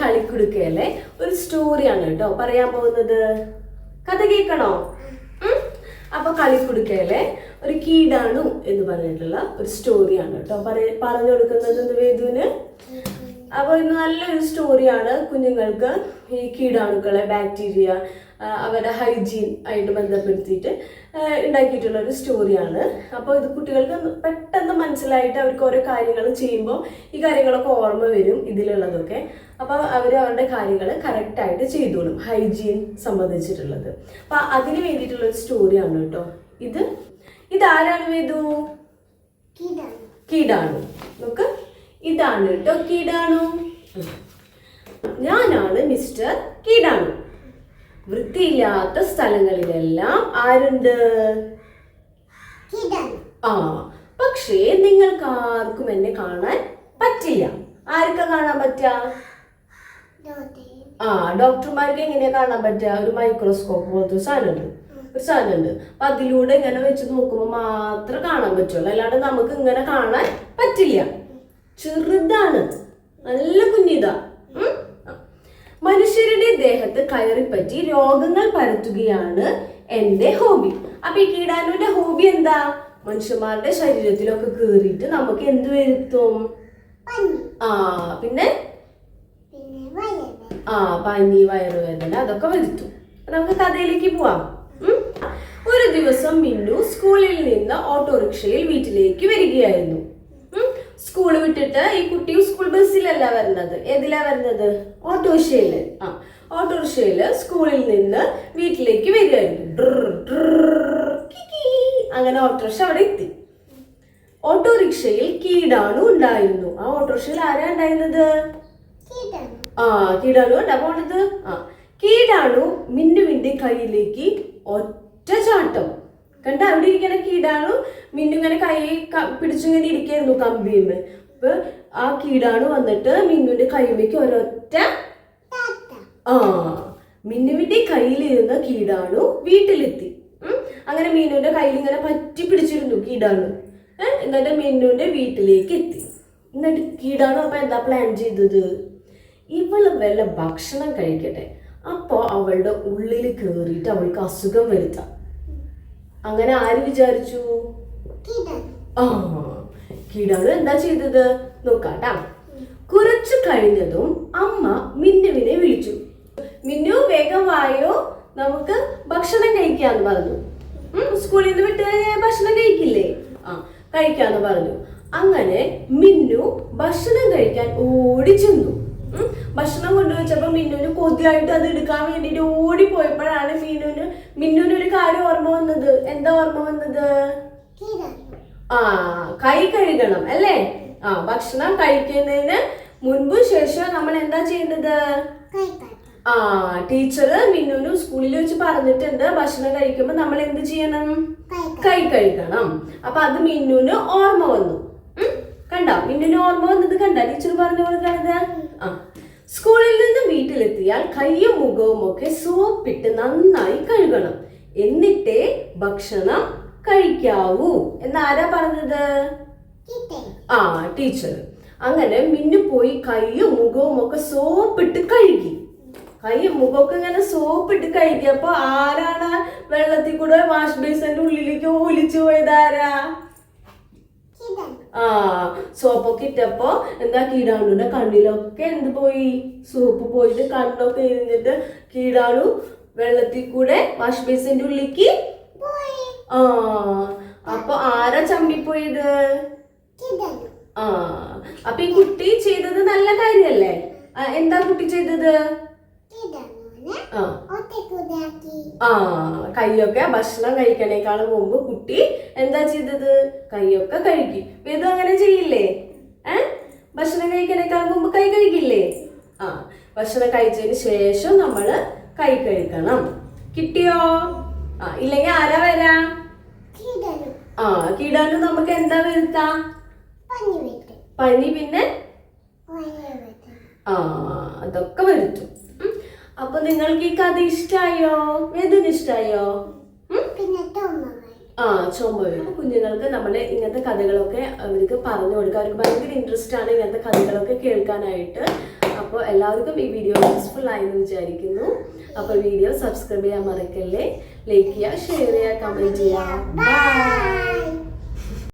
കളിക്കുടുക്കയിലെ ഒരു സ്റ്റോറിയാണ് കേട്ടോ പറയാൻ പോകുന്നത്. കഥ കേൾക്കണോ? അപ്പൊ കളിക്കുടുക്കയിലെ ഒരു കീടാണു എന്ന് പറഞ്ഞിട്ടുള്ള ഒരു സ്റ്റോറിയാണ് കേട്ടോ പറഞ്ഞു കൊടുക്കുന്നത് വേദുവിന്. അപ്പോൾ ഇത് നല്ലൊരു സ്റ്റോറിയാണ്. കുഞ്ഞുങ്ങൾക്ക് ഈ കീടാണുക്കളെ, ബാക്ടീരിയ, അവരുടെ ഹൈജീൻ ആയിട്ട് ബന്ധപ്പെടുത്തിയിട്ട് ഉണ്ടാക്കിയിട്ടുള്ള ഒരു സ്റ്റോറിയാണ്. അപ്പോൾ ഇത് കുട്ടികൾക്ക് പെട്ടെന്ന് മനസ്സിലായിട്ട് അവർക്ക് ഓരോ കാര്യങ്ങൾ ചെയ്യുമ്പോൾ ഈ കാര്യങ്ങളൊക്കെ ഓർമ്മ വരും ഇതിലുള്ളതൊക്കെ. അപ്പോൾ അവർ അവരുടെ കാര്യങ്ങൾ കറക്റ്റായിട്ട് ചെയ്തോളും, ഹൈജീൻ സംബന്ധിച്ചിട്ടുള്ളത്. അപ്പം അതിന് വേണ്ടിയിട്ടുള്ളൊരു സ്റ്റോറിയാണ് കേട്ടോ ഇത്. ഇതാരാണ് വേദു? കീടാണു. നോക്ക്, ഇതാണ് കേട്ടോ കീടാണു. ഞാനാണ് മിസ്റ്റർ കീടാണു. വൃത്തിയില്ലാത്ത സ്ഥലങ്ങളിലെല്ലാം ആരുണ്ട്? പക്ഷേ നിങ്ങൾക്ക് ആർക്കും എന്നെ കാണാൻ പറ്റില്ല. ആർക്കാ കാണാൻ പറ്റാ? ഡോക്ടർമാർക്ക് എങ്ങനെയാ കാണാൻ പറ്റുക? ഒരു മൈക്രോസ്കോപ്പ് പോലത്തെ ഒരു സാധനമുണ്ട്. അപ്പൊ അതിലൂടെ ഇങ്ങനെ വെച്ച് നോക്കുമ്പോൾ മാത്രം കാണാൻ പറ്റുള്ളൂ, അല്ലാണ്ട് നമുക്ക് ഇങ്ങനെ കാണാൻ പറ്റില്ല. ചെറുതാണ്, നല്ല കുഞ്ഞിതാ. മനുഷ്യരുടെ ദേഹത്ത് കയറിപ്പറ്റി രോഗങ്ങൾ പരത്തുകയാണ് എന്റെ ഹോബി. അപ്പൊ ഈ കീടാനുവിന്റെ ഹോബി എന്താ? മനുഷ്യന്മാരുടെ ശരീരത്തിലൊക്കെ കേറിയിട്ട് നമുക്ക് എന്ത് വരുത്തും? പിന്നെ പനി, വയറുവേദന, അതൊക്കെ വരുത്തും. നമുക്ക് കഥയിലേക്ക് പോവാം. ഒരു ദിവസം മിന്നു സ്കൂളിൽ നിന്ന് ഓട്ടോറിക്ഷയിൽ വീട്ടിലേക്ക് വരികയായിരുന്നു. സ്കൂൾ വിട്ടിട്ട് ഈ കുട്ടി സ്കൂൾ ബസ്സിലല്ല വരുന്നത്. ഏതിലാ വരുന്നത്? ഓട്ടോറിക്ഷയില്. ഓട്ടോറിക്ഷയില് സ്കൂളിൽ നിന്ന് വീട്ടിലേക്ക് വരികയായിരുന്നു. അങ്ങനെ ഓട്ടോറിക്ഷ അവിടെ എത്തി. ഓട്ടോറിക്ഷയിൽ കീടാണു ഉണ്ടായിരുന്നു. ആ ഓട്ടോറിക്ഷയിൽ ആരാ ഉണ്ടായിരുന്നത്? കീടാണു ഉണ്ടാ പോണത്. കീടാണു മിന്നുവിന്റെ കയ്യിലേക്ക് ഒറ്റ ചാട്ടം. കണ്ട, അവിടെ ഇരിക്കണ കീടാണു മിന്നു ഇങ്ങനെ കൈ പിടിച്ചിങ്ങനെ ഇരിക്കായിരുന്നു കമ്പിന്ന്. അപ്പൊ ആ കീടാണു വന്നിട്ട് മിന്നുവിന്റെ കൈയിലേക്ക് ഒരൊറ്റ മിന്നുവിന്റെ കയ്യിലിരുന്ന കീടാണു വീട്ടിലെത്തി. അങ്ങനെ മീനുവിന്റെ കയ്യിൽ ഇങ്ങനെ പറ്റി പിടിച്ചിരുന്നു കീടാണു. എന്നിട്ട് മിന്നുവിന്റെ വീട്ടിലേക്ക് എത്തി. എന്നിട്ട് കീടാണു അപ്പൊ എന്താ പ്ലാൻ ചെയ്തത്? ഇവള് വല്ല ഭക്ഷണം കഴിക്കട്ടെ, അപ്പോ അവളുടെ ഉള്ളിൽ കയറിയിട്ട് അവൾക്ക് അസുഖം വരുത്താം. അങ്ങനെ ആര് വിചാരിച്ചു? കീടാണു എന്താ ചെയ്തത് നോക്കാട്ടാ. കുറച്ചു കഴിഞ്ഞതും അമ്മ മിന്നുവിനെ വിളിച്ചു. മിന്നു, വേഗം വായോ, നമുക്ക് ഭക്ഷണം കഴിക്കാന്ന് പറഞ്ഞു. സ്കൂളിൽ നിന്ന് വിട്ട് കഴിഞ്ഞാൽ ഭക്ഷണം കഴിക്കില്ലേ? കഴിക്കാന്ന് പറഞ്ഞു. അങ്ങനെ മിന്നു ഭക്ഷണം കഴിക്കാൻ ഓടി ചെന്നു. ഭക്ഷണം കൊണ്ടുവച്ചപ്പോ മിന്നുവിന് കൊതിയായിട്ട് അത് എടുക്കാൻ വേണ്ടിട്ട് ഓടിപ്പോയപ്പോഴാണ് മിന്നുവിന് ഒരു കാര്യം ഓർമ്മ വന്നത്. എന്താ ഓർമ്മ വന്നത്? കൈ കഴുകണം അല്ലേ? ഭക്ഷണം കഴിക്കുന്നതിന് മുൻപ് ശേഷം നമ്മൾ എന്താ ചെയ്യേണ്ടത്? ടീച്ചർ മിന്നുവിന് സ്കൂളിൽ വെച്ച് പറഞ്ഞിട്ടുണ്ട്, ഭക്ഷണം കഴിക്കുമ്പോ നമ്മൾ എന്ത് ചെയ്യണം? കൈ കഴുകണം. അപ്പൊ അത് മിന്നുവിന് ഓർമ്മ വന്നു. കണ്ട, മിന്നുവിന് ഓർമ്മ വന്നത് കണ്ട ടീച്ചർ പറഞ്ഞു കൊടുക്കണത്. സ്കൂളിൽ നിന്ന് വീട്ടിലെത്തിയാൽ കയ്യും മുഖവും ഒക്കെ സോപ്പിട്ട് നന്നായി കഴുകണം, എന്നിട്ടേ ഭക്ഷണം കഴിക്കാവൂ എന്നാരാ പറഞ്ഞത്? ടീച്ചർ. അങ്ങനെ മിന്നു പോയി കയ്യും മുഖവും ഒക്കെ സോപ്പിട്ട് കഴുകി. കയ്യും മുഖമൊക്കെ ഇങ്ങനെ സോപ്പിട്ട് കഴുകിയപ്പോ ആരാണ് വെള്ളത്തിൽ കൂടെ വാഷ് ബേസിന്റെ ഉള്ളിലേക്ക് ഒലിച്ചു പോയത്? ആരാ? സോപ്പൊക്കെ ഇട്ടപ്പോ എന്താ കീടാണുവിന്റെ കണ്ണിലൊക്കെ എന്ത് പോയി? സോപ്പ് പോയിട്ട് കണ്ണൊക്കെ ഇരുന്നിട്ട് കീടാണു വെള്ളത്തിൽ കൂടെ വാഷ് ബേസിന്റെ ഉള്ളിലേക്ക്. അപ്പൊ ആരാ ചമ്മിപ്പോയത്? അപ്പൊ ഈ കുട്ടി ചെയ്തത് നല്ല കാര്യല്ലേ? എന്താ കുട്ടി ചെയ്തത്? കൈയൊക്കെ ഭക്ഷണം കഴിക്കണേക്കാളും മുമ്പ് കുട്ടി എന്താ ചെയ്തത്? കൈയൊക്കെ കഴുകി. വേദം അങ്ങനെ ചെയ്യില്ലേ? ഭക്ഷണം കഴിക്കണേക്കാളും മുമ്പ് കൈ കഴുകില്ലേ? ഭക്ഷണം കഴിച്ചതിന് ശേഷം നമ്മള് കൈ കഴുകണം. കിട്ടിയോ? ഇല്ലെങ്കിൽ ആരാ വരാ? കീടാണു നമുക്ക് എന്താ വരുത്താം? പനി, പിന്നെ അതൊക്കെ വരുത്തും. അപ്പൊ നിങ്ങൾക്ക് ഈ കഥ ഇഷ്ടായോ? വേദന ഇഷ്ടായോ? ആ ചുമ വരും. അപ്പോൾ കുഞ്ഞുങ്ങൾക്ക് നമ്മൾ ഇങ്ങനത്തെ കഥകളൊക്കെ അവർക്ക് പറഞ്ഞു കൊടുക്കുക. അവർക്ക് ഭയങ്കര ഇൻട്രസ്റ്റ് ആണ് ഇങ്ങനത്തെ കഥകളൊക്കെ കേൾക്കാനായിട്ട്. അപ്പോൾ എല്ലാവർക്കും ഈ വീഡിയോ യൂസ്ഫുൾ ആയെന്ന് വിചാരിക്കുന്നു. അപ്പോൾ വീഡിയോ സബ്സ്ക്രൈബ് ചെയ്യാൻ മറക്കല്ലേ. ലൈക്ക് ചെയ്യുക, ഷെയർ ചെയ്യുക, കമൻറ്റ് ചെയ്യുക. ബൈ.